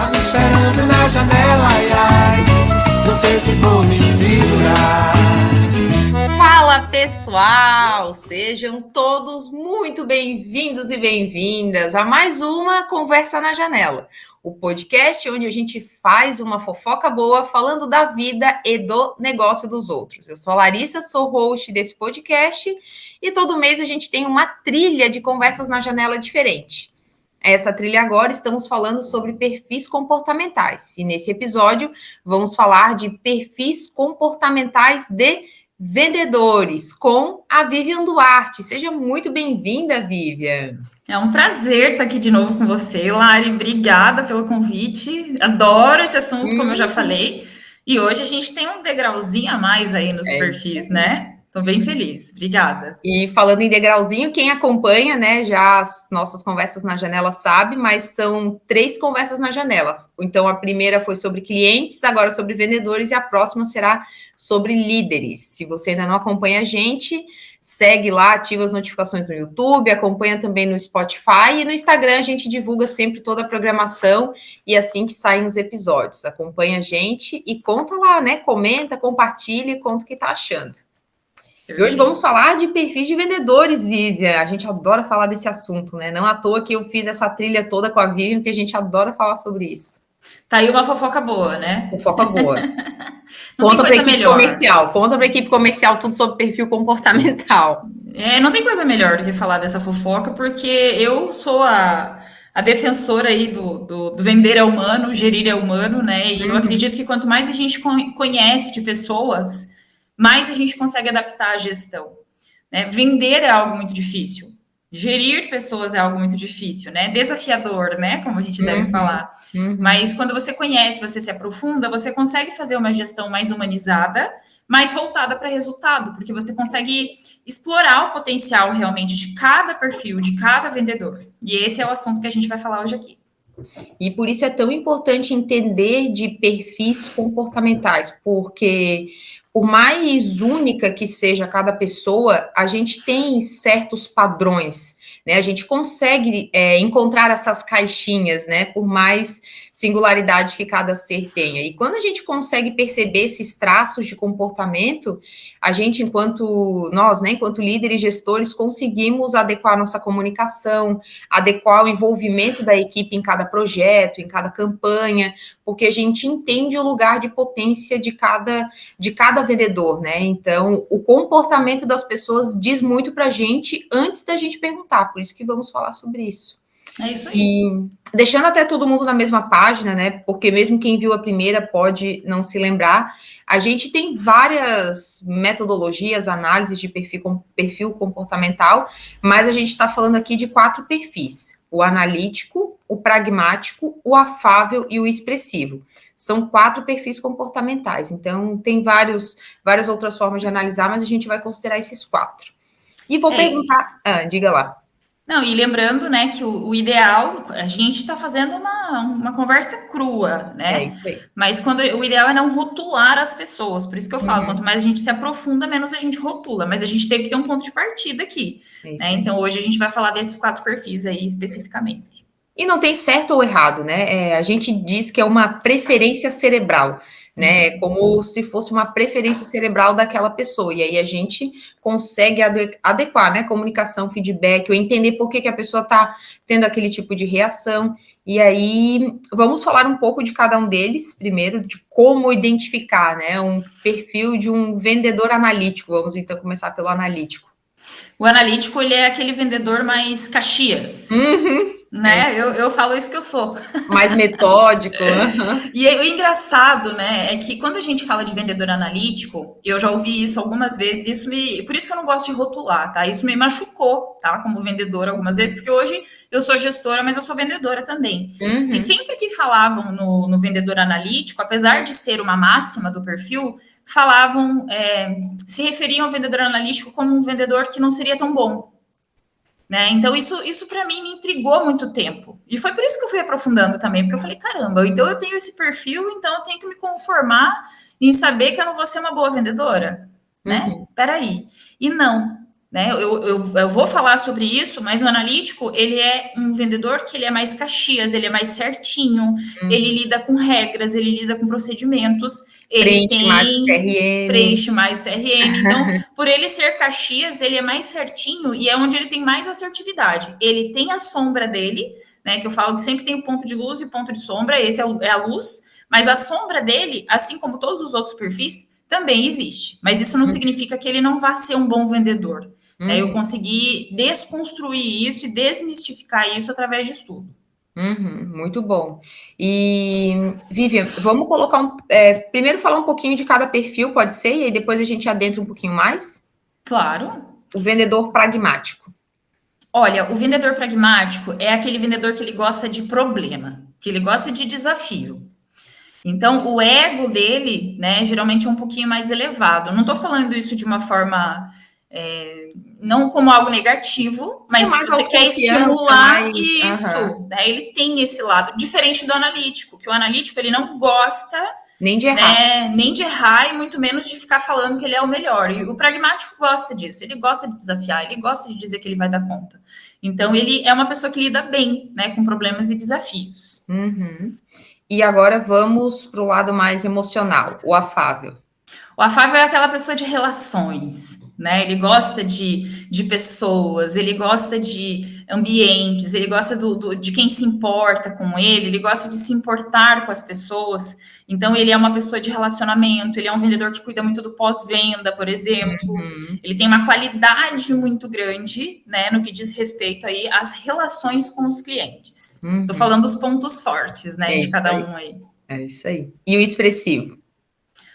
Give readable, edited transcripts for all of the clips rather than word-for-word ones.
Tá me esperando na janela, ai, ai. Não sei se vou me segurar. Fala pessoal, sejam todos muito bem-vindos e bem-vindas a mais uma Conversa na Janela, o podcast onde a gente faz uma fofoca boa falando da vida e do negócio dos outros. Eu sou a Larissa, sou host desse podcast e todo mês a gente tem uma trilha de conversas na janela diferente. Essa trilha agora estamos falando sobre perfis comportamentais e nesse episódio vamos falar de perfis comportamentais de vendedores com a Vivian Duarte. Seja muito bem-vinda, Vivian. É um prazer estar aqui de novo com você, Lari. Obrigada pelo convite. Adoro esse assunto, como eu já falei. E hoje a gente tem um degrauzinho a mais aí nos perfis, né? Estou bem feliz. Obrigada. E falando em degrauzinho, quem acompanha, né, já as nossas conversas na janela sabe, mas são 3 conversas na janela. Então, a primeira foi sobre clientes, agora sobre vendedores, e a próxima será sobre líderes. Se você ainda não acompanha a gente, segue lá, ativa as notificações no YouTube, acompanha também no Spotify e no Instagram a gente divulga sempre toda a programação e assim que saem os episódios. Acompanha a gente e conta lá, né? Comenta, compartilha e conta o que tá achando. E hoje vamos falar de perfis de vendedores, Vivian. A gente adora falar desse assunto, né? Não à toa que eu fiz essa trilha toda com a Vivian, porque a gente adora falar sobre isso. Tá aí uma fofoca boa, né? Fofoca boa. Conta para a equipe comercial. Conta para a equipe comercial tudo sobre perfil comportamental. Não tem coisa melhor do que falar dessa fofoca, porque eu sou a defensora aí do vender é humano, gerir é humano, né? E eu acredito que quanto mais a gente conhece de pessoas, mais a gente consegue adaptar a gestão, né? Vender é algo muito difícil. Gerir pessoas é algo muito difícil, né? Desafiador, né? Como a gente deve falar. Mas quando você conhece, você se aprofunda, você consegue fazer uma gestão mais humanizada, mais voltada para resultado, porque você consegue explorar o potencial realmente de cada perfil, de cada vendedor. E esse é o assunto que a gente vai falar hoje aqui. E por isso é tão importante entender de perfis comportamentais, porque por mais única que seja cada pessoa, a gente tem certos padrões, né? A gente consegue encontrar essas caixinhas, né? Por mais singularidade que cada ser tenha. E quando a gente consegue perceber esses traços de comportamento, a gente, enquanto líderes e gestores, conseguimos adequar nossa comunicação, adequar o envolvimento da equipe em cada projeto, em cada campanha, porque a gente entende o lugar de potência de cada vendedor, né? Então, o comportamento das pessoas diz muito pra gente antes da gente perguntar, por isso que vamos falar sobre isso. É isso aí. E deixando até todo mundo na mesma página, né? Porque mesmo quem viu a primeira pode não se lembrar, a gente tem várias metodologias, análises de perfil comportamental, mas a gente está falando aqui de 4 perfis: o analítico, o pragmático, o afável e o expressivo. São 4 perfis comportamentais, então tem várias outras formas de analisar, mas a gente vai considerar esses 4. E vou perguntar... diga lá. Não, e lembrando, né, que o ideal, a gente está fazendo uma conversa crua, né? É isso aí. Mas o ideal é não rotular as pessoas, por isso que eu falo, quanto mais a gente se aprofunda, menos a gente rotula, mas a gente tem que ter um ponto de partida aqui, né? Então, hoje a gente vai falar desses 4 perfis aí, especificamente. E não tem certo ou errado, né? A gente diz que é uma preferência cerebral, né? É como se fosse uma preferência cerebral daquela pessoa. E aí a gente consegue adequar, né? Comunicação, feedback, ou entender por que a pessoa está tendo aquele tipo de reação. E aí vamos falar um pouco de cada um deles, primeiro, de como identificar, né? Um perfil de um vendedor analítico. Vamos então começar pelo analítico. O analítico, ele é aquele vendedor mais Caxias. Né? Eu falo isso que eu sou. Mais metódico. E o engraçado, né, é que quando a gente fala de vendedor analítico, eu já ouvi isso algumas vezes, por isso que eu não gosto de rotular, tá? Isso me machucou, tá? Como vendedora algumas vezes, porque hoje eu sou gestora, mas eu sou vendedora também. E sempre que falavam no vendedor analítico, apesar de ser uma máxima do perfil, falavam, se referiam ao vendedor analítico como um vendedor que não seria tão bom. Né? Então, isso para mim me intrigou há muito tempo. E foi por isso que eu fui aprofundando também, porque eu falei, caramba, então eu tenho esse perfil, então eu tenho que me conformar em saber que eu não vou ser uma boa vendedora, né? Peraí. E não. né? Eu vou falar sobre isso, mas o analítico, ele é um vendedor que ele é mais Caxias, ele é mais certinho, ele lida com regras, ele lida com procedimentos, ele Preenche mais o preenche CRM. mais o CRM. Então, por ele ser Caxias, ele é mais certinho e é onde ele tem mais assertividade. Ele tem a sombra dele, né? Que eu falo que sempre tem o ponto de luz e o ponto de sombra, esse é a luz, mas a sombra dele, assim como todos os outros perfis, também existe. Mas isso não significa que ele não vá ser um bom vendedor. Eu consegui desconstruir isso e desmistificar isso através de estudo. Muito bom. E, Vivian, vamos colocar primeiro falar um pouquinho de cada perfil, pode ser? E aí depois a gente adentra um pouquinho mais? Claro. O vendedor pragmático. Olha, o vendedor pragmático é aquele vendedor que ele gosta de problema, que ele gosta de desafio. Então, o ego dele, né, geralmente é um pouquinho mais elevado. Não estou falando isso de uma forma, não como algo negativo, mas se você quer estimular isso, né, ele tem esse lado, diferente do analítico, que o analítico, ele não gosta nem de errar. Né, nem de errar e muito menos de ficar falando que ele é o melhor. E o pragmático gosta disso, ele gosta de desafiar, ele gosta de dizer que ele vai dar conta. Então, ele é uma pessoa que lida bem, né, com problemas e desafios. E agora vamos para o lado mais emocional, o afável. O afável é aquela pessoa de relações, né? Ele gosta de pessoas, ele gosta de ambientes, ele gosta de quem se importa com ele gosta de se importar com as pessoas. Então, ele é uma pessoa de relacionamento, ele é um vendedor que cuida muito do pós-venda, por exemplo. Ele tem uma qualidade muito grande, né, no que diz respeito aí às relações com os clientes. Estou falando dos pontos fortes, né, de cada um aí. É isso aí. E o expressivo?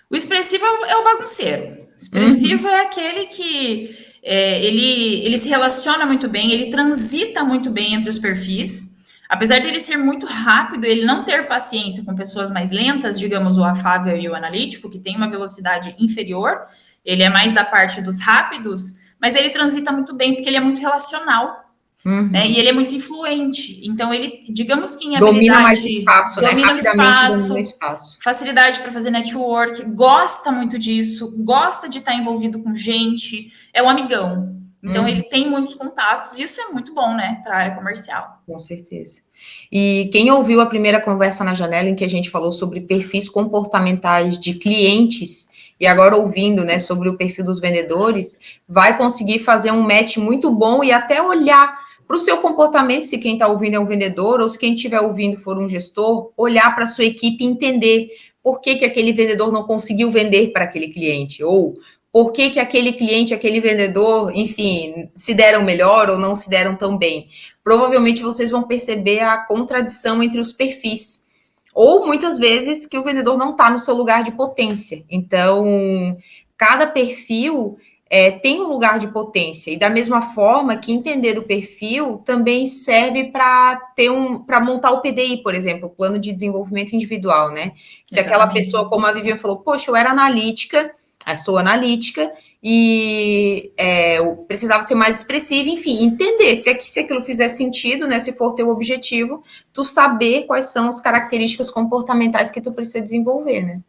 O expressivo é o bagunceiro. O expressivo é aquele que ele se relaciona muito bem, ele transita muito bem entre os perfis. Apesar de ele ser muito rápido, ele não ter paciência com pessoas mais lentas, digamos o afável e o analítico, que tem uma velocidade inferior, ele é mais da parte dos rápidos, mas ele transita muito bem porque ele é muito relacional. Né? E ele é muito influente. Então, ele, digamos que em habilidade... Domina mais espaço, né? Rapidamente domina o espaço. Facilidade para fazer network, gosta muito disso, gosta de estar envolvido com gente, é um amigão. Então, ele tem muitos contatos, e isso é muito bom, né, para a área comercial. Com certeza. E quem ouviu a primeira conversa na janela, em que a gente falou sobre perfis comportamentais de clientes, e agora ouvindo, né, sobre o perfil dos vendedores, vai conseguir fazer um match muito bom e até olhar para o seu comportamento, se quem está ouvindo é um vendedor, ou se quem estiver ouvindo for um gestor, olhar para a sua equipe e entender por que aquele vendedor não conseguiu vender para aquele cliente, ou por que aquele cliente, aquele vendedor, enfim, se deram melhor ou não se deram tão bem. Provavelmente vocês vão perceber a contradição entre os perfis, ou muitas vezes que o vendedor não está no seu lugar de potência. Então, cada perfil tem um lugar de potência, e da mesma forma que entender o perfil também serve para montar o PDI, por exemplo, o plano de desenvolvimento individual, né? Se aquela pessoa, como a Vivian falou, poxa, eu era analítica, sou analítica, e eu precisava ser mais expressiva, enfim, entender se aquilo fizer sentido, né? Se for teu objetivo, tu saber quais são as características comportamentais que tu precisa desenvolver, né?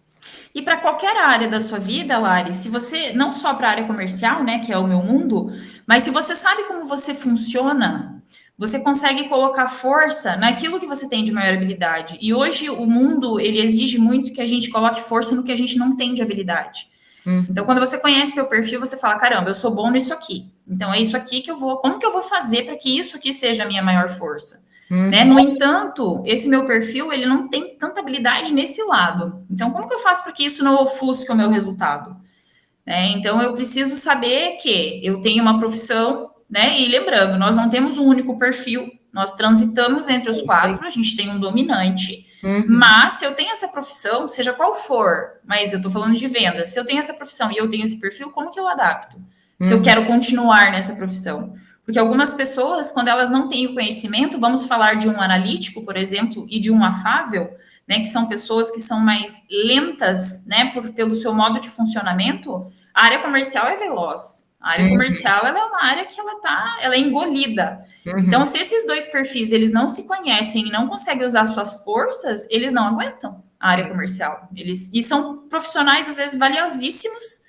E para qualquer área da sua vida, Lari, se você, não só para a área comercial, né, que é o meu mundo, mas se você sabe como você funciona, você consegue colocar força naquilo que você tem de maior habilidade. E hoje o mundo, ele exige muito que a gente coloque força no que a gente não tem de habilidade. Então, quando você conhece teu perfil, você fala, caramba, eu sou bom nisso aqui. Então, é isso aqui que eu vou... Como que eu vou fazer para que isso aqui seja a minha maior força? Né? No entanto, esse meu perfil, ele não tem tanta habilidade nesse lado. Então, como que eu faço para que isso não ofusque o meu resultado? Então, eu preciso saber que eu tenho uma profissão, né? E lembrando, nós não temos um único perfil, nós transitamos entre os quatro, a gente tem um dominante, mas se eu tenho essa profissão, seja qual for, mas eu estou falando de venda, se eu tenho essa profissão e eu tenho esse perfil, como que eu adapto? Se eu quero continuar nessa profissão? Porque algumas pessoas, quando elas não têm o conhecimento, vamos falar de um analítico, por exemplo, e de um afável, né, que são pessoas que são mais lentas, né, pelo seu modo de funcionamento, a área comercial é veloz. A área comercial, ela é uma área que ela é engolida. Então, se esses dois perfis, eles não se conhecem e não conseguem usar suas forças, eles não aguentam a área comercial. E são profissionais, às vezes, valiosíssimos,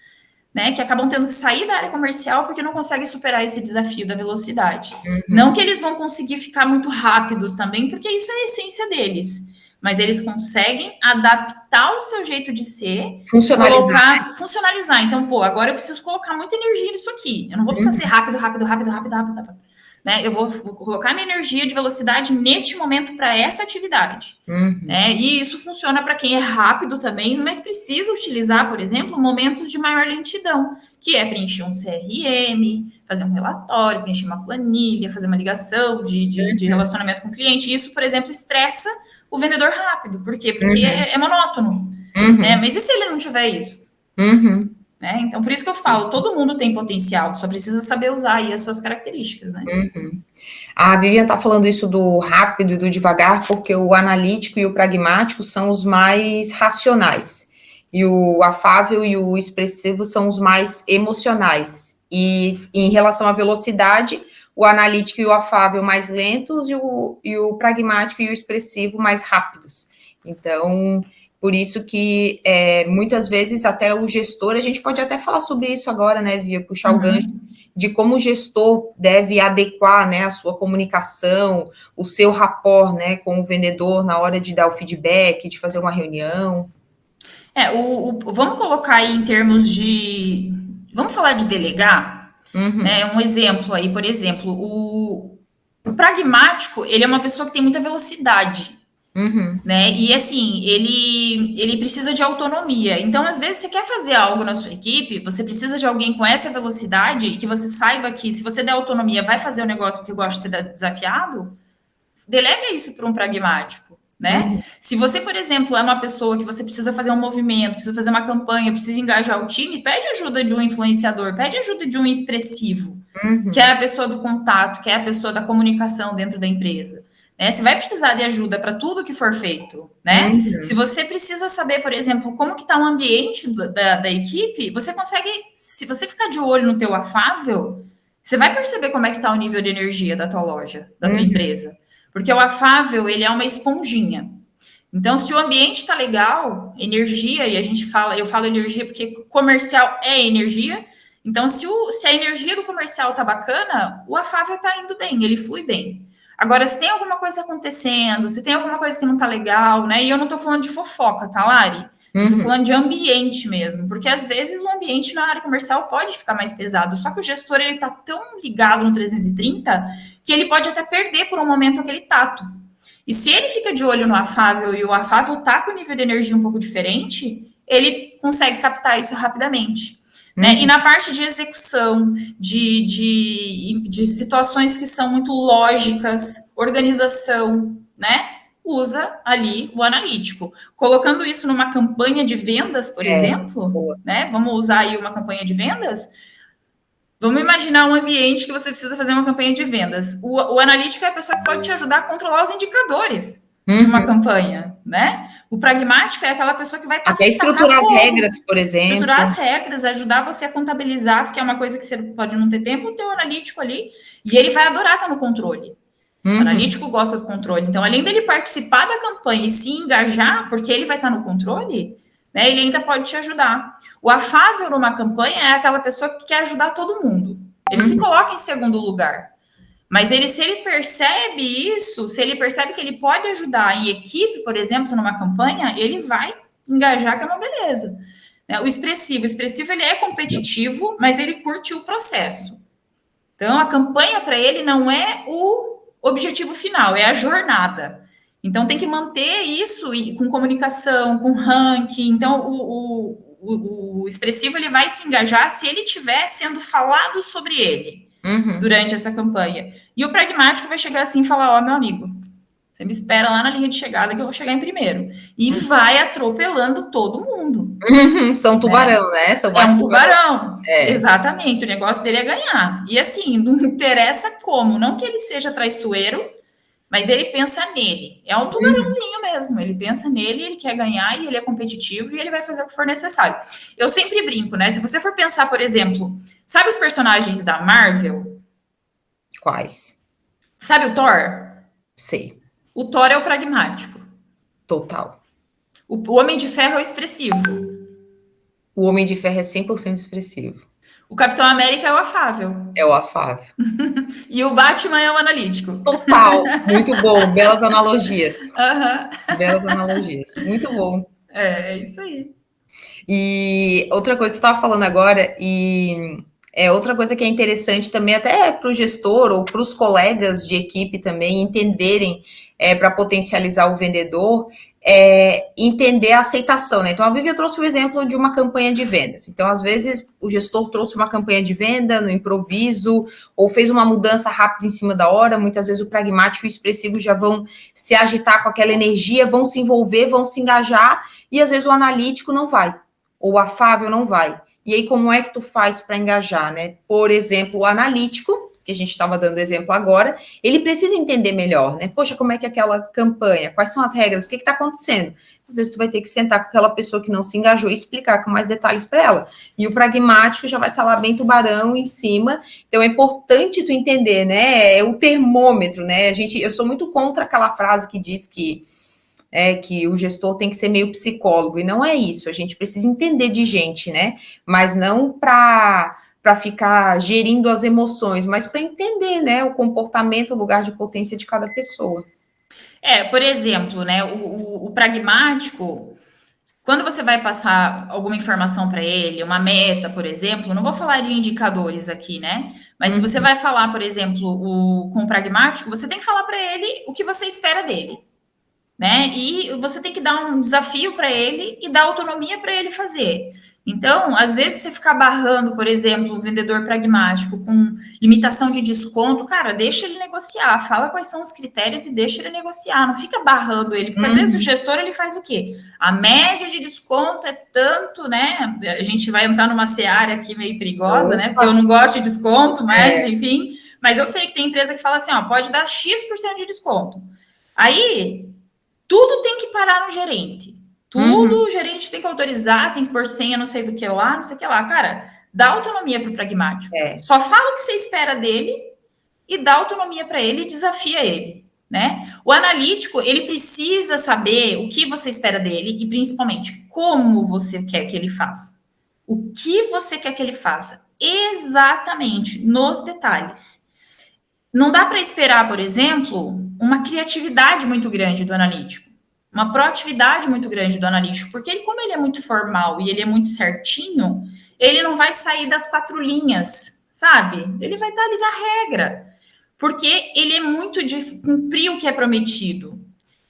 né, que acabam tendo que sair da área comercial porque não conseguem superar esse desafio da velocidade. Não que eles vão conseguir ficar muito rápidos também, porque isso é a essência deles, mas eles conseguem adaptar o seu jeito de ser, funcionalizar. Então, pô, agora eu preciso colocar muita energia nisso aqui. Eu não vou precisar ser rápido. Né? Eu vou colocar minha energia de velocidade neste momento para essa atividade. Né? E isso funciona para quem é rápido também, mas precisa utilizar, por exemplo, momentos de maior lentidão, que é preencher um CRM, fazer um relatório, preencher uma planilha, fazer uma ligação de relacionamento com o cliente. Isso, por exemplo, estressa o vendedor rápido. Por quê? Porque é monótono. Né? Mas e se ele não tiver isso? Né? Então, por isso que eu falo, todo mundo tem potencial, só precisa saber usar aí as suas características, né? A Vivian está falando isso do rápido e do devagar, porque o analítico e o pragmático são os mais racionais, e o afável e o expressivo são os mais emocionais. E em relação à velocidade, o analítico e o afável mais lentos, e o pragmático e o expressivo mais rápidos. Então, por isso que muitas vezes até o gestor, a gente pode até falar sobre isso agora, né, Via, puxar o gancho, de como o gestor deve adequar, né, a sua comunicação, o seu rapport, né, com o vendedor na hora de dar o feedback, de fazer uma reunião. Vamos colocar aí em termos de... Vamos falar de delegar? Né, um exemplo aí, por exemplo, o pragmático, ele é uma pessoa que tem muita velocidade. Né? E assim, ele precisa de autonomia. Então, às vezes, você quer fazer algo na sua equipe, você precisa de alguém com essa velocidade e que você saiba que, se você der autonomia, vai fazer o negócio porque gosta de ser desafiado, delega isso para um pragmático. Né? Se você, por exemplo, é uma pessoa que você precisa fazer um movimento, precisa fazer uma campanha, precisa engajar o time, pede ajuda de um influenciador, pede ajuda de um expressivo, que é a pessoa do contato, que é a pessoa da comunicação dentro da empresa. Né? Você vai precisar de ajuda para tudo que for feito, né? Se você precisa saber, por exemplo, como que está o ambiente da equipe, você consegue, se você ficar de olho no teu afável, você vai perceber como é que está o nível de energia da tua loja, da tua empresa. Porque o afável, ele é uma esponjinha. Então, se o ambiente está legal, energia, e eu falo energia porque comercial é energia, então se a energia do comercial está bacana, o afável está indo bem, ele flui bem. Agora, se tem alguma coisa acontecendo, se tem alguma coisa que não tá legal, né? E eu não tô falando de fofoca, tá, Lari? Eu tô falando de ambiente mesmo, porque às vezes o ambiente na área comercial pode ficar mais pesado, só que o gestor, ele tá tão ligado no 330 que ele pode até perder por um momento aquele tato. E se ele fica de olho no afável e o afável tá com o nível de energia um pouco diferente, ele consegue captar isso rapidamente. Né? E na parte de execução, de situações que são muito lógicas, organização, né? Usa ali o analítico. Colocando isso numa campanha de vendas, por exemplo, né? Vamos usar aí uma campanha de vendas. Vamos imaginar um ambiente que você precisa fazer uma campanha de vendas. O analítico é a pessoa que pode te ajudar a controlar os indicadores de uma campanha, né? O pragmático é aquela pessoa que vai até estruturar as regras, por exemplo. Estruturar as regras, ajudar você a contabilizar, porque é uma coisa que você pode não ter tempo, o teu analítico ali, e ele vai adorar estar no controle. O analítico gosta do controle. Então, além dele participar da campanha e se engajar, porque ele vai estar no controle, né, ele ainda pode te ajudar. O afável numa campanha é aquela pessoa que quer ajudar todo mundo. Ele se coloca em segundo lugar. Mas se ele percebe isso, se ele percebe que ele pode ajudar em equipe, por exemplo, numa campanha, ele vai engajar, que é uma beleza. O expressivo ele é competitivo, mas ele curte o processo. Então, a campanha para ele não é o objetivo final, é a jornada. Então, tem que manter isso com comunicação, com ranking. Então, o expressivo, ele vai se engajar se ele estiver sendo falado sobre ele. Durante essa campanha. E o pragmático vai chegar assim e falar, meu amigo, você me espera lá na linha de chegada que eu vou chegar em primeiro. E vai atropelando todo mundo. São tubarão, né? São um tubarão. Exatamente. O negócio dele é ganhar. E assim, não interessa como. Não que ele seja traiçoeiro, mas ele pensa nele. É um tubarãozinho mesmo. Ele pensa nele, ele quer ganhar e ele é competitivo e ele vai fazer o que for necessário. Eu sempre brinco, né? Se você for pensar, por exemplo, sabe os personagens da Marvel? Quais? Sabe o Thor? Sei. O Thor é o pragmático. Total. O Homem de Ferro é o expressivo. O Homem de Ferro é 100% expressivo. O Capitão América é o afável. É o afável. E o Batman é o analítico. Total. Muito bom. Belas analogias. Uhum. Belas analogias. Muito bom. É isso aí. E outra coisa que você estava falando agora, e é outra coisa que é interessante também, até para o gestor ou para os colegas de equipe também entenderem, para potencializar o vendedor, entender a aceitação, né? Então, a Vivi trouxe o exemplo de uma campanha de vendas. Então, às vezes, o gestor trouxe uma campanha de venda no improviso, ou fez uma mudança rápida em cima da hora. Muitas vezes, o pragmático e o expressivo já vão se agitar com aquela energia, vão se envolver, vão se engajar, e às vezes o analítico não vai, ou o afável não vai. E aí, como é que tu faz para engajar, né? Por exemplo, o analítico, que a gente estava dando exemplo agora, ele precisa entender melhor, né? Poxa, como é que é aquela campanha? Quais são as regras? O que está acontecendo? Às vezes tu vai ter que sentar com aquela pessoa que não se engajou e explicar com mais detalhes para ela. E o pragmático já vai estar lá bem tubarão em cima. Então é importante tu entender, né? É o termômetro, né? Eu sou muito contra aquela frase que diz que o gestor tem que ser meio psicólogo, e não é isso, a gente precisa entender de gente, né, mas não para ficar gerindo as emoções, mas para entender, né, o comportamento, o lugar de potência de cada pessoa. Por exemplo, né, o pragmático, quando você vai passar alguma informação para ele, uma meta, por exemplo, não vou falar de indicadores aqui, né, mas se você vai falar, por exemplo, com o pragmático, você tem que falar para ele o que você espera dele, né? E você tem que dar um desafio para ele e dar autonomia para ele fazer. Então, às vezes, você ficar barrando, por exemplo, um vendedor pragmático com limitação de desconto, cara, deixa ele negociar, fala quais são os critérios e deixa ele negociar, não fica barrando ele, porque às vezes o gestor, ele faz o quê? A média de desconto é tanto, né? A gente vai entrar numa seara aqui meio perigosa, né? Porque eu não gosto de desconto, mas, enfim, mas eu sei que tem empresa que fala assim, ó, pode dar X% de desconto. Aí, tudo tem que parar no gerente. Tudo o gerente tem que autorizar, tem que pôr senha, não sei do que lá, não sei o que lá. Cara, dá autonomia para o pragmático. Só fala o que você espera dele e dá autonomia para ele e desafia ele, né? O analítico, ele precisa saber o que você espera dele e, principalmente, como você quer que ele faça. O que você quer que ele faça. Exatamente, nos detalhes. Não dá para esperar, por exemplo, uma criatividade muito grande do analítico, uma proatividade muito grande do analítico, porque ele, como ele é muito formal e ele é muito certinho, ele não vai sair das 4 linhas, sabe? Ele vai estar ali na regra, porque ele é muito de cumprir o que é prometido.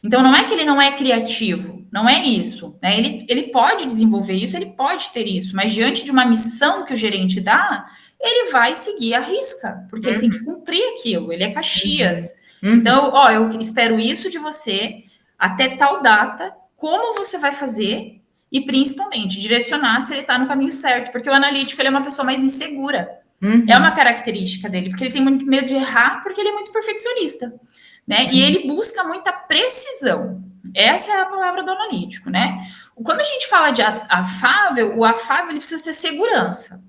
Então, não é que ele não é criativo, não é isso, né? Ele pode desenvolver isso, ele pode ter isso, mas diante de uma missão que o gerente dá, ele vai seguir a risca, porque ele tem que cumprir aquilo, ele é Caxias. Então, ó, eu espero isso de você até tal data, como você vai fazer e, principalmente, direcionar se ele está no caminho certo, porque o analítico, ele é uma pessoa mais insegura. É uma característica dele, porque ele tem muito medo de errar, porque ele é muito perfeccionista, né? E ele busca muita precisão. Essa é a palavra do analítico, né? Quando a gente fala de afável, o afável, ele precisa ter segurança.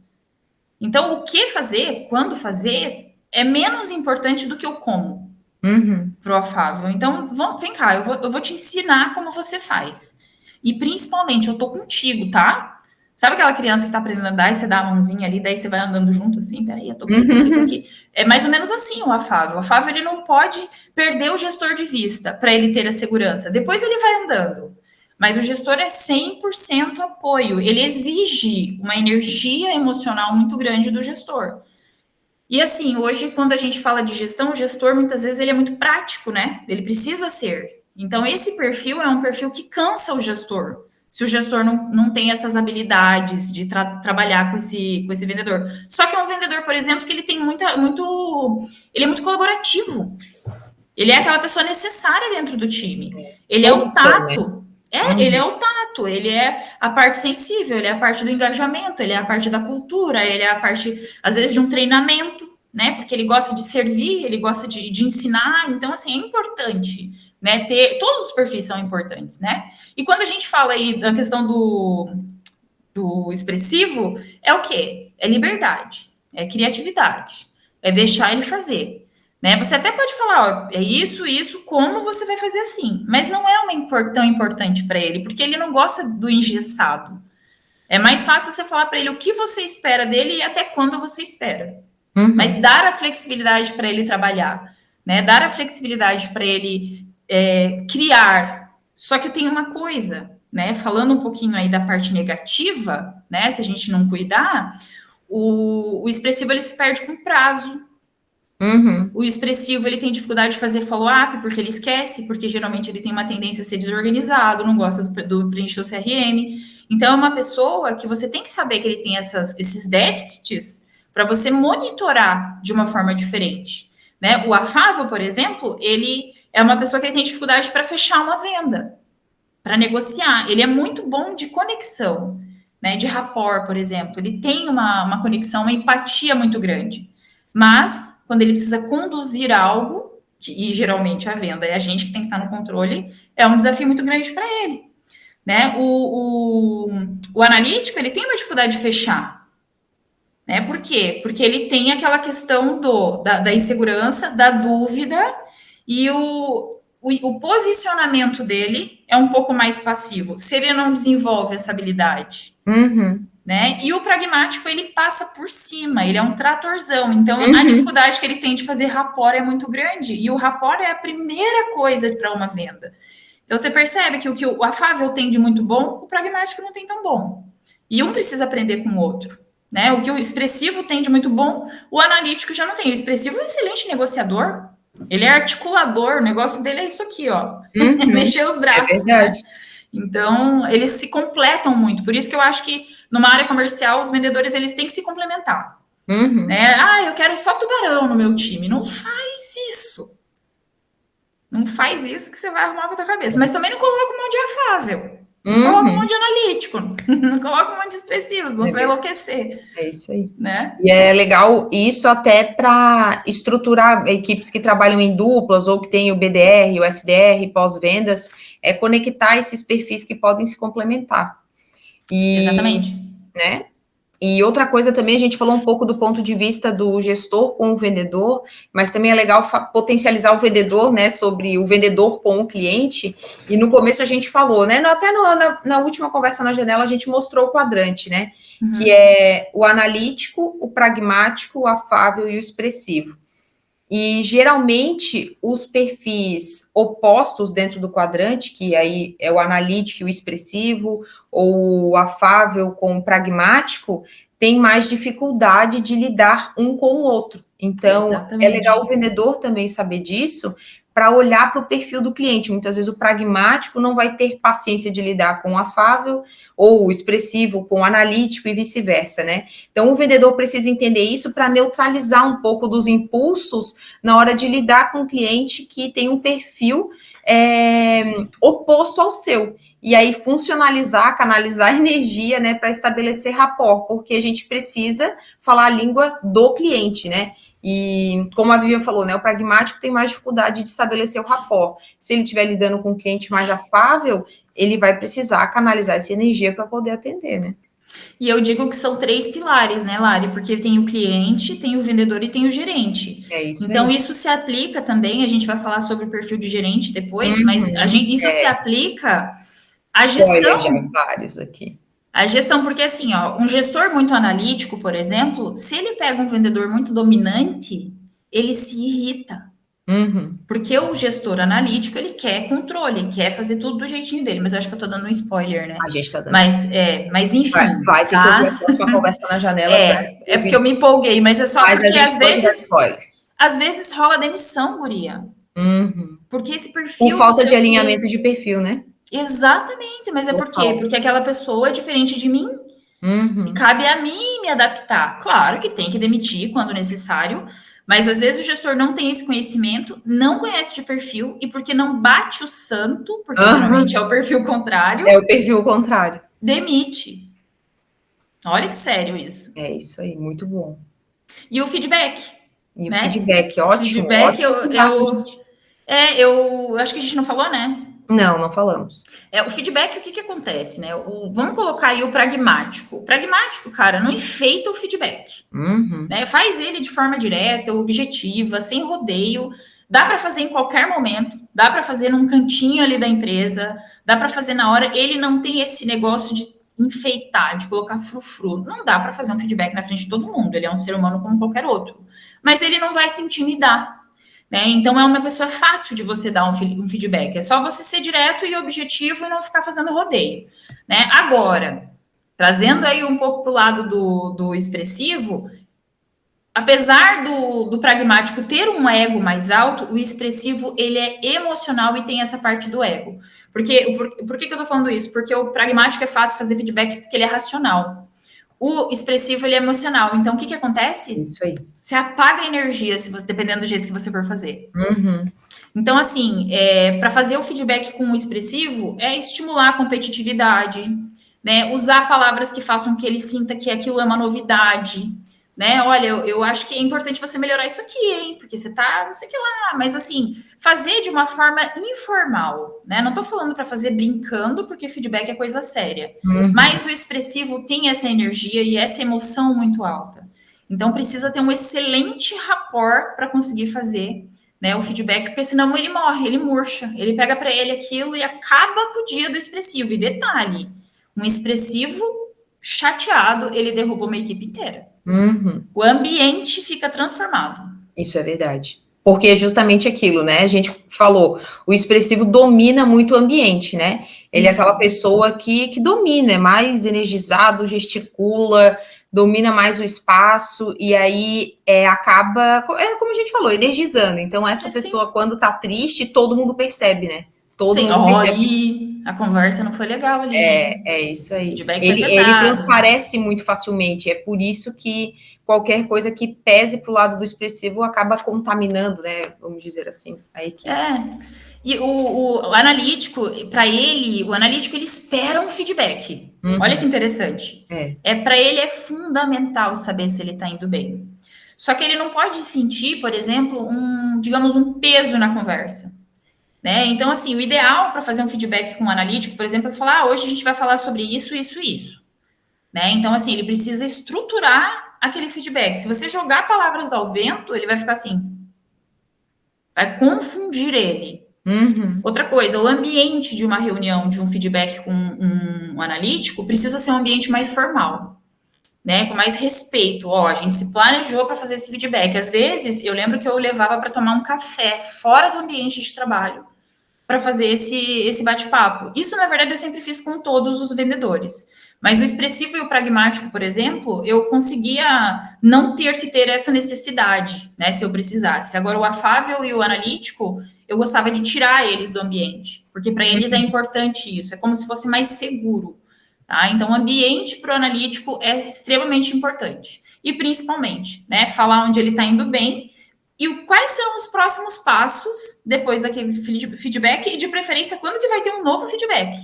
Então, o que fazer, quando fazer, é menos importante do que o como pro afável. Então, vem cá, eu vou te ensinar como você faz. E, principalmente, eu tô contigo, tá? Sabe aquela criança que tá aprendendo a andar e você dá a mãozinha ali, daí você vai andando junto assim, peraí, eu tô aqui. É mais ou menos assim o afável. O afável, ele não pode perder o gestor de vista para ele ter a segurança. Depois ele vai andando. Mas o gestor é 100% apoio. Ele exige uma energia emocional muito grande do gestor. E assim, hoje, quando a gente fala de gestão, o gestor, muitas vezes, ele é muito prático, né? Ele precisa ser. Então, esse perfil é um perfil que cansa o gestor. Se o gestor não tem essas habilidades de trabalhar com esse vendedor. Só que é um vendedor, por exemplo, que ele tem ele é muito colaborativo. Ele é aquela pessoa necessária dentro do time. Ele é o tato. Ele é o tato, ele é a parte sensível, ele é a parte do engajamento, ele é a parte da cultura, ele é a parte, às vezes, de um treinamento, né? Porque ele gosta de servir, ele gosta de ensinar. Então, assim, é importante, né? Todos os perfis são importantes, né? E quando a gente fala aí da questão do expressivo, é o quê? É liberdade, é criatividade, é deixar ele fazer. Né? Você até pode falar, ó, é isso, como você vai fazer assim, mas não é tão importante para ele, porque ele não gosta do engessado. É mais fácil você falar para ele o que você espera dele e até quando você espera. Mas dar a flexibilidade para ele trabalhar, né? Dar a flexibilidade para ele criar. Só que tem uma coisa, né? Falando um pouquinho aí da parte negativa, né? Se a gente não cuidar, o expressivo ele se perde com prazo. O expressivo ele tem dificuldade de fazer follow-up porque ele esquece, porque geralmente ele tem uma tendência a ser desorganizado, não gosta do preencher o CRM. Então é uma pessoa que você tem que saber que ele tem esses déficits para você monitorar de uma forma diferente, né? O afável, por exemplo, ele é uma pessoa que ele tem dificuldade para fechar uma venda, para negociar. Ele é muito bom de conexão, né? De rapport, por exemplo. Ele tem uma conexão, uma empatia muito grande. Mas, quando ele precisa conduzir algo, e geralmente a venda é a gente que tem que estar no controle, é um desafio muito grande para ele, né? O analítico, ele tem uma dificuldade de fechar, né? Por quê? Porque ele tem aquela questão da insegurança, da dúvida, e o posicionamento dele é um pouco mais passivo, se ele não desenvolve essa habilidade. Né? E o pragmático, ele passa por cima, ele é um tratorzão, então a dificuldade que ele tem de fazer rapport é muito grande, e o rapport é a primeira coisa para uma venda. Então você percebe que o que o afável tem de muito bom, o pragmático não tem tão bom, e um precisa aprender com o outro, né? O que o expressivo tem de muito bom, o analítico já não tem. O expressivo é um excelente negociador, ele é articulador, o negócio dele é isso aqui, ó, mexer os braços. É verdade. Né? Então, eles se completam muito. Por isso que eu acho que numa área comercial, os vendedores eles têm que se complementar. Né? Eu quero só tubarão no meu time. Não faz isso. Não faz isso que você vai arrumar para tua cabeça. Mas também não coloca um monte de afável. Não coloca um monte de analítico. Não coloca um monte de expressivos, senão você vai enlouquecer. É isso aí. Né? E é legal isso até para estruturar equipes que trabalham em duplas ou que tem o BDR, o SDR, pós-vendas, conectar esses perfis que podem se complementar. Exatamente. Né? E outra coisa também, a gente falou um pouco do ponto de vista do gestor com o vendedor, mas também é legal potencializar o vendedor, né, sobre o vendedor com o cliente, e no começo a gente falou, né, até na última conversa na janela a gente mostrou o quadrante, né, que é o analítico, o pragmático, o afável e o expressivo. E geralmente os perfis opostos dentro do quadrante, que aí é o analítico e o expressivo, ou o afável com o pragmático, tem mais dificuldade de lidar um com o outro. Então, exatamente, é legal o vendedor também saber disso, para olhar para o perfil do cliente. Muitas vezes o pragmático não vai ter paciência de lidar com o afável, ou o expressivo com o analítico e vice-versa, né? Então, o vendedor precisa entender isso para neutralizar um pouco dos impulsos na hora de lidar com o cliente que tem um perfil oposto ao seu. E aí, funcionalizar, canalizar energia, né, para estabelecer rapport, porque a gente precisa falar a língua do cliente, né? E como a Vivian falou, né, o pragmático tem mais dificuldade de estabelecer o rapport. Se ele estiver lidando com um cliente mais afável, ele vai precisar canalizar essa energia para poder atender, né? E eu digo que são 3 pilares, né, Lari? Porque tem o cliente, tem o vendedor e tem o gerente. É isso. Então, isso se aplica também, a gente vai falar sobre o perfil de gerente depois, mas isso se aplica à gestão. Já vários aqui. A gestão, porque assim, ó, um gestor muito analítico, por exemplo, se ele pega um vendedor muito dominante, ele se irrita. Porque o gestor analítico, ele quer controle, quer fazer tudo do jeitinho dele, mas eu acho que eu tô dando um spoiler, né? A gente tá dando mas enfim. Vai ter que ouvir a próxima conversa na janela. É porque eu me empolguei, mas é só porque às vezes rola demissão, guria. Porque esse perfil... Por falta de alinhamento de perfil, né? Exatamente, mas é por quê? Porque aquela pessoa é diferente de mim e cabe a mim me adaptar. Claro que tem que demitir quando necessário, mas às vezes o gestor não tem esse conhecimento, não conhece de perfil, e porque não bate o santo, porque geralmente é o perfil contrário. É o perfil contrário. Demite. Olha que sério isso. É isso aí, muito bom. E o feedback. E né? O feedback, ótimo. Feedback, eu acho que a gente não falou, né? Não falamos. O feedback, o que acontece, né? Vamos colocar aí o pragmático. O pragmático, cara, não enfeita o feedback. Né? Faz ele de forma direta, objetiva, sem rodeio. Dá para fazer em qualquer momento. Dá para fazer num cantinho ali da empresa. Dá para fazer na hora. Ele não tem esse negócio de enfeitar, de colocar frufru. Não dá para fazer um feedback na frente de todo mundo. Ele é um ser humano como qualquer outro. Mas ele não vai se intimidar, né? Então, é uma pessoa fácil de você dar um feedback. É só você ser direto e objetivo e não ficar fazendo rodeio, né? Agora, trazendo aí um pouco para o lado do expressivo, apesar do pragmático ter um ego mais alto, o expressivo, ele é emocional e tem essa parte do ego. Por que eu tô falando isso? Porque o pragmático é fácil fazer feedback porque ele é racional. O expressivo, ele é emocional. Então, o que acontece? Isso aí. Você apaga a energia, dependendo do jeito que você for fazer. Uhum. Então, assim, para fazer o feedback com o expressivo, é estimular a competitividade, né? Usar palavras que façam que ele sinta que aquilo é uma novidade, né? Olha, eu acho que é importante você melhorar isso aqui, hein? Porque você tá, não sei o que lá, mas assim, fazer de uma forma informal, né? Não tô falando para fazer brincando, porque feedback é coisa séria. Uhum. Mas o expressivo tem essa energia e essa emoção muito alta. Então, precisa ter um excelente rapport para conseguir fazer, né, o feedback, porque senão ele morre, ele murcha, ele pega para ele aquilo e acaba com o dia do expressivo. E detalhe, um expressivo chateado, ele derruba uma equipe inteira. Uhum. O ambiente fica transformado. Isso é verdade. Porque é justamente aquilo, né? A gente falou, o expressivo domina muito o ambiente, né? Ele é aquela pessoa que domina, é mais energizado, gesticula, domina mais o espaço, e aí acaba, como a gente falou, energizando. Então, essa pessoa, quando tá triste, todo mundo percebe, né? Todo mundo percebe. A conversa não foi legal ali. É isso aí. Ele transparece muito facilmente, é por isso que qualquer coisa que pese para o lado do expressivo acaba contaminando, né? Vamos dizer assim, a equipe. E o analítico, para ele, o analítico, ele espera um feedback. Uhum. Olha que interessante. Para ele é fundamental saber se ele está indo bem. Só que ele não pode sentir, por exemplo, digamos, um peso na conversa. Né? Então, assim, o ideal para fazer um feedback com um analítico, por exemplo, é falar, hoje a gente vai falar sobre isso, isso e isso. Né? Então, assim, ele precisa estruturar aquele feedback. Se você jogar palavras ao vento, ele vai ficar assim. Vai confundir ele. Uhum. Outra coisa, o ambiente de uma reunião, de um feedback com um analítico, precisa ser um ambiente mais formal, né? Com mais respeito. A gente se planejou para fazer esse feedback. Às vezes, eu lembro que eu levava para tomar um café fora do ambiente de trabalho para fazer esse bate-papo. Isso, na verdade, eu sempre fiz com todos os vendedores. Mas o expressivo e o pragmático, por exemplo, eu conseguia não ter que ter essa necessidade, né, se eu precisasse. Agora, o afável e o analítico, eu gostava de tirar eles do ambiente, porque para eles é importante isso, é como se fosse mais seguro. Tá? Então, o ambiente para o analítico é extremamente importante. E, principalmente, né, falar onde ele está indo bem e quais são os próximos passos depois daquele feedback e, de preferência, quando que vai ter um novo feedback.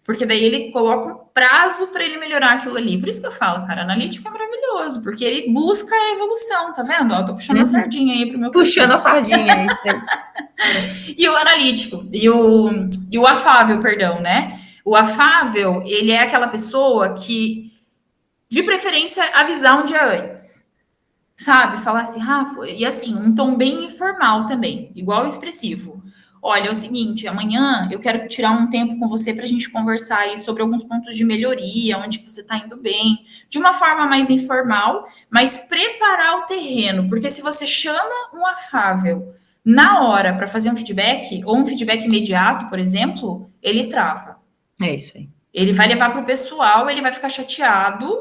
Porque daí ele coloca um prazo para ele melhorar aquilo ali. Por isso que eu falo, cara, analítico é maravilhoso, porque ele busca a evolução, tá vendo? Eu tô puxando a sardinha aí pro meu puxando a sardinha aí. E o analítico, e o afável, perdão, né? O afável, ele é aquela pessoa que, de preferência, avisar um dia antes. Sabe? Falar assim, Rafa, e assim, um tom bem informal também, igual expressivo. Olha, é o seguinte, amanhã eu quero tirar um tempo com você para a gente conversar aí sobre alguns pontos de melhoria, onde que você está indo bem, de uma forma mais informal, mas preparar o terreno, porque se você chama um afável na hora para fazer um feedback, ou um feedback imediato, por exemplo, ele trava. É isso aí. Ele vai levar para o pessoal, ele vai ficar chateado.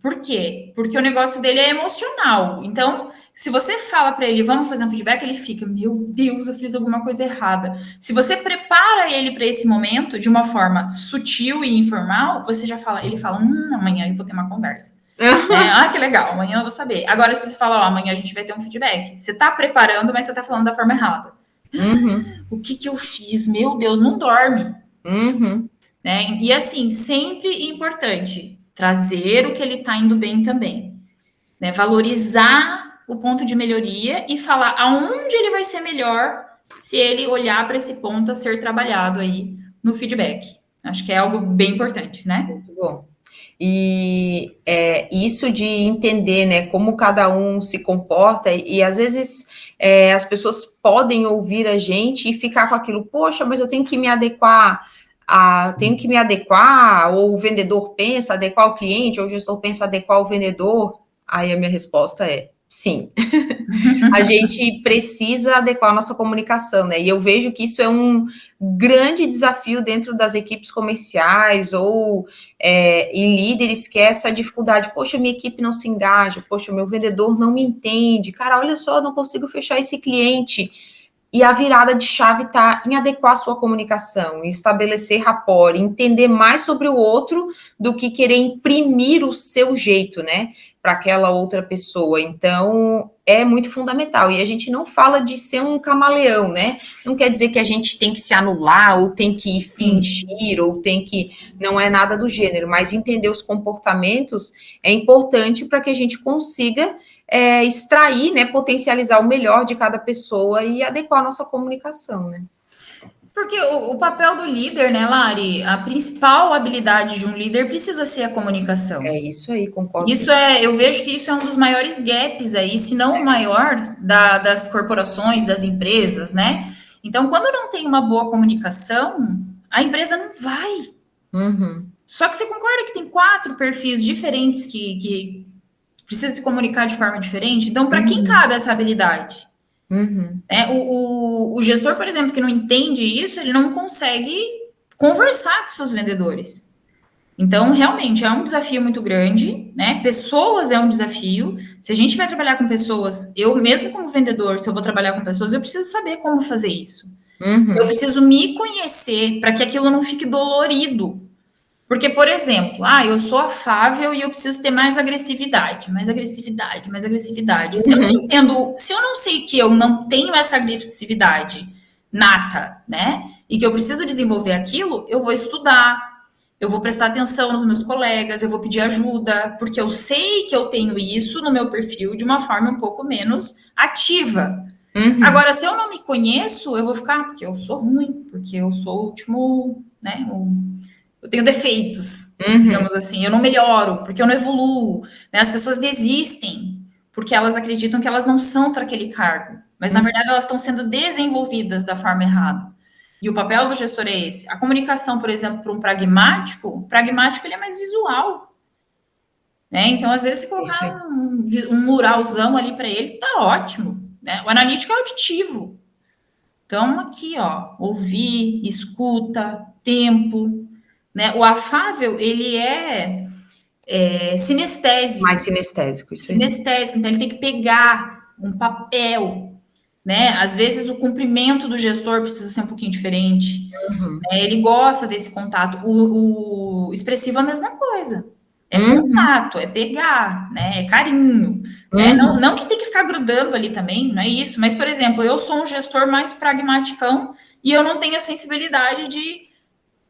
Por quê? Porque o negócio dele é emocional. Então, se você fala para ele, vamos fazer um feedback, ele fica, meu Deus, eu fiz alguma coisa errada. Se você prepara ele para esse momento de uma forma sutil e informal, você já fala, ele fala, amanhã eu vou ter uma conversa. Que legal, amanhã eu vou saber. Agora, se você fala, amanhã a gente vai ter um feedback, você tá preparando, mas você tá falando da forma errada. O que eu fiz? Meu Deus, não dorme. Né? E assim, sempre importante trazer o que ele está indo bem também, né? Valorizar o ponto de melhoria e falar aonde ele vai ser melhor se ele olhar para esse ponto a ser trabalhado aí no feedback. Acho que é algo bem importante, né? Muito bom. E isso de entender, né, como cada um se comporta e às vezes as pessoas podem ouvir a gente e ficar com aquilo, poxa, mas eu tenho que me adequar tenho que me adequar, ou o vendedor pensa adequar o cliente, ou o gestor pensa adequar o vendedor? Aí a minha resposta é sim. A gente precisa adequar a nossa comunicação, né? E eu vejo que isso é um grande desafio dentro das equipes comerciais ou em líderes, que é essa dificuldade. Poxa, minha equipe não se engaja, poxa, meu vendedor não me entende, cara, olha só, eu não consigo fechar esse cliente. E a virada de chave está em adequar a sua comunicação, em estabelecer rapport, entender mais sobre o outro do que querer imprimir o seu jeito, né, para aquela outra pessoa. Então, é muito fundamental. E a gente não fala de ser um camaleão, né? Não quer dizer que a gente tem que se anular, ou tem que fingir, ou tem que... Não é nada do gênero, mas entender os comportamentos é importante para que a gente consiga extrair, né, potencializar o melhor de cada pessoa e adequar a nossa comunicação, né? Porque o papel do líder, né, Lari, a principal habilidade de um líder precisa ser a comunicação. É isso aí, concordo. Eu vejo que isso é um dos maiores gaps aí, se não o maior, das corporações, das empresas, né? Então, quando não tem uma boa comunicação, a empresa não vai. Uhum. Só que você concorda que tem 4 perfis diferentes que precisa se comunicar de forma diferente? Então, para quem cabe essa habilidade? Uhum. O gestor, por exemplo, que não entende isso, ele não consegue conversar com seus vendedores. Então, realmente, é um desafio muito grande, né? Pessoas é um desafio. Se a gente vai trabalhar com pessoas, eu mesmo como vendedor, se eu vou trabalhar com pessoas, eu preciso saber como fazer isso. Uhum. Eu preciso me conhecer para que aquilo não fique dolorido. Porque, por exemplo, eu sou afável e eu preciso ter mais agressividade, mais agressividade, mais agressividade. Se eu não entendo, se eu não sei que eu não tenho essa agressividade nata, né? E que eu preciso desenvolver aquilo, eu vou estudar, eu vou prestar atenção nos meus colegas, eu vou pedir ajuda, porque eu sei que eu tenho isso no meu perfil de uma forma um pouco menos ativa. Uhum. Agora, se eu não me conheço, eu vou ficar, porque eu sou ruim, porque eu sou o último, né? Eu tenho defeitos, digamos assim, eu não melhoro, porque eu não evoluo, né? As pessoas desistem, porque elas acreditam que elas não são para aquele cargo, mas na verdade elas estão sendo desenvolvidas da forma errada. E o papel do gestor é esse. A comunicação, por exemplo, para um pragmático, o pragmático ele é mais visual, né? Então, às vezes, se colocar um muralzão ali para ele, tá ótimo, né? O analítico é auditivo. Então, aqui, ó, ouvir, escuta, tempo, né? O afável, ele é sinestésico. Mais sinestésico, isso aí. Sinestésico, então ele tem que pegar um papel, né? Às vezes o cumprimento do gestor precisa ser um pouquinho diferente. Né? Ele gosta desse contato. O expressivo é a mesma coisa. É contato, é pegar, né? É carinho. Né? Não que tem que ficar grudando ali também, não é isso. Mas, por exemplo, eu sou um gestor mais pragmaticão e eu não tenho a sensibilidade de...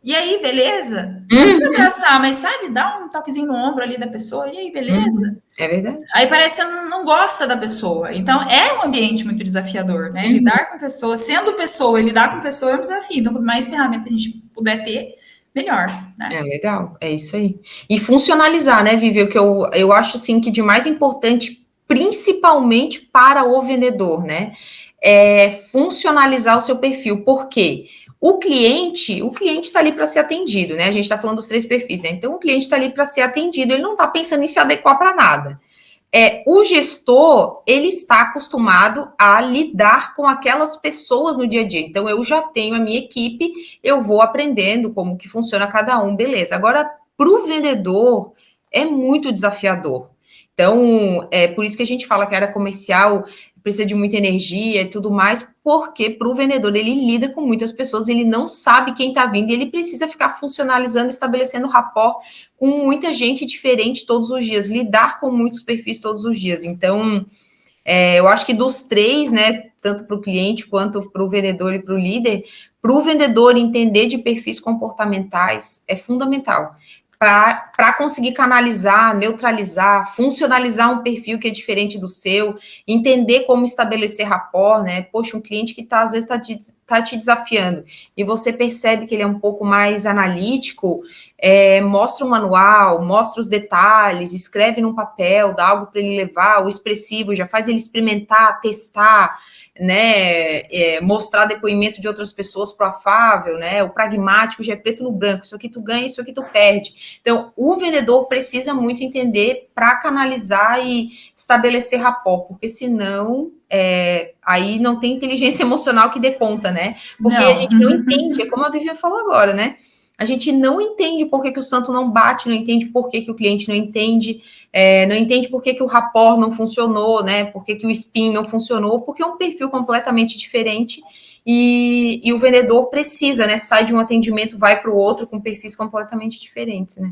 E aí, beleza? Você não precisa abraçar, mas sabe, dá um toquezinho no ombro ali da pessoa, e aí, beleza? É verdade. Aí parece que você não gosta da pessoa. Então, é um ambiente muito desafiador, né? Lidar com pessoas, sendo pessoa e lidar com pessoa é um desafio. Então, quanto mais ferramenta a gente puder ter, melhor, né? É legal, é isso aí. E funcionalizar, né, Vivi? O que eu acho, assim, que de mais importante, principalmente para o vendedor, né? É funcionalizar o seu perfil. Por quê? O cliente está ali para ser atendido, né? A gente está falando dos 3 perfis, né? Então, o cliente está ali para ser atendido, ele não está pensando em se adequar para nada. O gestor, ele está acostumado a lidar com aquelas pessoas no dia a dia. Então, eu já tenho a minha equipe, eu vou aprendendo como que funciona cada um, beleza. Agora, para o vendedor, é muito desafiador. Então, é por isso que a gente fala que a área comercial precisa de muita energia e tudo mais, porque para o vendedor, ele lida com muitas pessoas, ele não sabe quem está vindo, e ele precisa ficar funcionalizando, estabelecendo rapport com muita gente diferente todos os dias, lidar com muitos perfis todos os dias. Então, eu acho que dos 3, né, tanto para o cliente quanto para o vendedor e para o líder, para o vendedor entender de perfis comportamentais é fundamental. para conseguir canalizar, neutralizar, funcionalizar um perfil que é diferente do seu, entender como estabelecer rapport, né? Poxa, um cliente que às vezes tá te desafiando e você percebe que ele é um pouco mais analítico, mostra um manual, mostra os detalhes, escreve num papel, dá algo para ele levar, o expressivo já faz ele experimentar, testar, né, mostrar depoimento de outras pessoas pro afável, né, o pragmático já é preto no branco, isso aqui tu ganha, isso aqui tu perde. Então, o vendedor precisa muito entender para canalizar e estabelecer rapport, porque senão aí não tem inteligência emocional que dê conta, né, porque a gente não entende, é como a Vivian falou agora, né, a gente não entende por que o santo não bate, não entende por que o cliente não entende, não entende por que o rapport não funcionou, né? Por que o spin não funcionou, porque é um perfil completamente diferente e o vendedor precisa, né? Sai de um atendimento, vai para o outro com perfis completamente diferentes, né?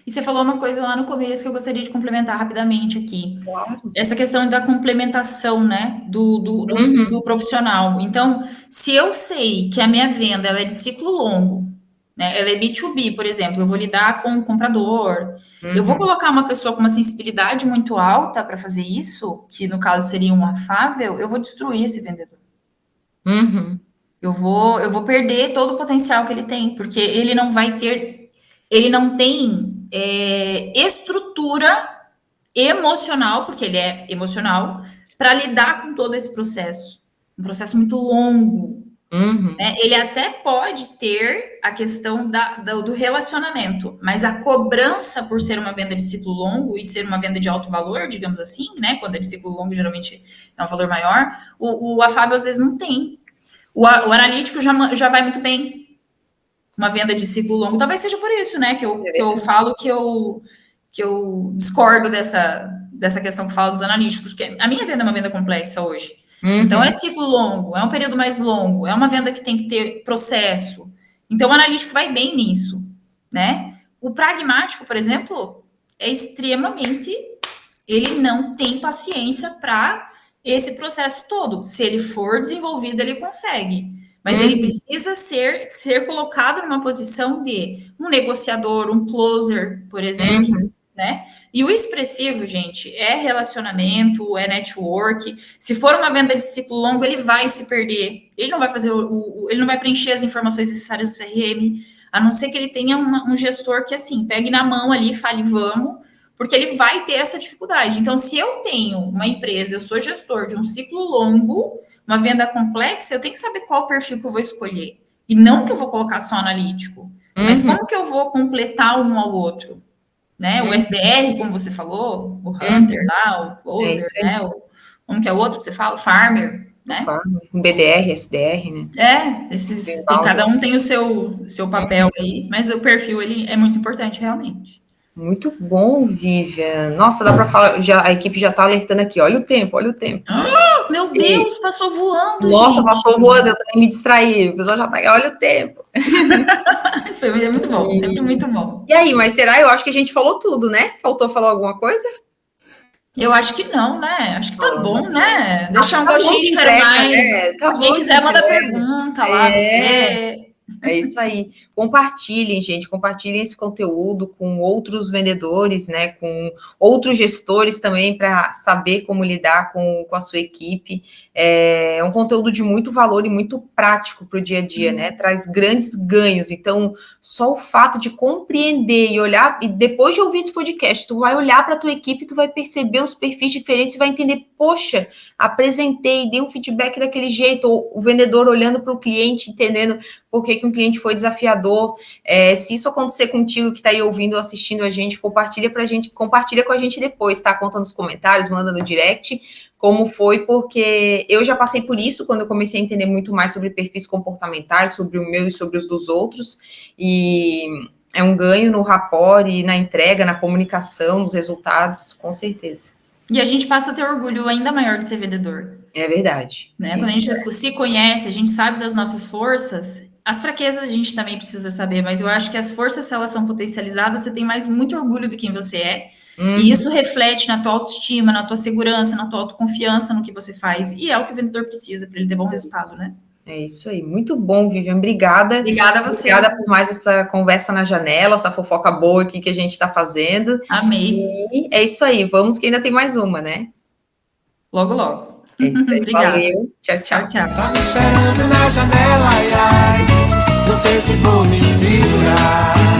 E você falou uma coisa lá no começo que eu gostaria de complementar rapidamente aqui. Claro. Essa questão da complementação, né, do profissional. Então, se eu sei que a minha venda ela é de ciclo longo, né, ela é B2B, por exemplo, eu vou lidar com o comprador, eu vou colocar uma pessoa com uma sensibilidade muito alta para fazer isso, que no caso seria um afável, eu vou destruir esse vendedor. Eu vou perder todo o potencial que ele tem, porque ele não tem estrutura emocional, porque ele é emocional, para lidar com todo esse processo. Um processo muito longo. Né? Ele até pode ter a questão do relacionamento, mas a cobrança por ser uma venda de ciclo longo e ser uma venda de alto valor, digamos assim, né? Quando é de ciclo longo, geralmente é um valor maior, o afável às vezes não tem. O analítico já vai muito bem. Uma venda de ciclo longo, talvez seja por isso, né? Que eu falo que eu discordo dessa questão que fala dos analíticos, porque a minha venda é uma venda complexa hoje. Então, é ciclo longo, é um período mais longo, é uma venda que tem que ter processo. Então, o analítico vai bem nisso, né? O pragmático, por exemplo, é extremamente... Ele não tem paciência para esse processo todo. Se ele for desenvolvido, ele consegue. Mas ele precisa ser colocado numa posição de um negociador, um closer, por exemplo, né? E o expressivo, gente, é relacionamento, é network. Se for uma venda de ciclo longo, ele vai se perder. Ele não vai fazer ele não vai preencher as informações necessárias do CRM, a não ser que ele tenha um gestor que, assim, pegue na mão ali e fale, vamos, porque ele vai ter essa dificuldade. Então, se eu tenho uma empresa, eu sou gestor de um ciclo longo, uma venda complexa, eu tenho que saber qual perfil que eu vou escolher. E não que eu vou colocar só analítico, mas como que eu vou completar um ao outro? Né? O SDR, como você falou, o Hunter lá, o Closer, né? Como que é o outro que você fala? O Farmer, né? O BDR, SDR, né? Cada um tem o seu papel aí, mas o perfil ele é muito importante, realmente. Muito bom, Vivian. Nossa, dá para falar, a equipe já está alertando aqui. Olha o tempo, olha o tempo. Meu Deus, passou voando, Nossa, gente. passou voando, eu também me distraí. O pessoal já tá, olha o tempo. Foi muito bom, sempre muito bom. E aí, mas será? Eu acho que a gente falou tudo, né? Faltou falar alguma coisa? Eu acho que não, né? Acho que tá bom, né? Deixar um gostinho de quero mais. Né? Se alguém quiser, manda pergunta lá. É isso aí. Compartilhem, gente. Compartilhem esse conteúdo com outros vendedores, né? Com outros gestores também, para saber como lidar com a sua equipe. É um conteúdo de muito valor e muito prático para o dia a dia, né? Traz grandes ganhos. Então, só o fato de compreender e olhar, e depois de ouvir esse podcast, tu vai olhar para a tua equipe, tu vai perceber os perfis diferentes e vai entender, poxa, apresentei, dei um feedback daquele jeito, ou o vendedor olhando para o cliente, entendendo por que um cliente foi desafiador. Se isso acontecer contigo que está aí ouvindo ou assistindo a gente, compartilha com a gente depois, tá? Conta nos comentários, manda no direct como foi, porque eu já passei por isso quando eu comecei a entender muito mais sobre perfis comportamentais, sobre o meu e sobre os dos outros, e é um ganho no rapport e na entrega, na comunicação, nos resultados, com certeza. E a gente passa a ter orgulho ainda maior de ser vendedor. É verdade. Né? Quando a gente se conhece, a gente sabe das nossas forças, as fraquezas a gente também precisa saber, mas eu acho que as forças, se elas são potencializadas, você tem muito orgulho de quem você é, e isso reflete na tua autoestima, na tua segurança, na tua autoconfiança no que você faz, e é o que o vendedor precisa para ele ter bom resultado, né? É isso aí. Muito bom, Vivian. Obrigada. Obrigada a você. Obrigada por mais essa conversa na janela, essa fofoca boa aqui que a gente está fazendo. Amei. E é isso aí. Vamos que ainda tem mais uma, né? Logo, logo. É isso aí. Obrigada. Valeu. Tchau, tchau. Tchau, tchau. Tá me esperando na janela, ai, ai. Não sei se vou me segurar.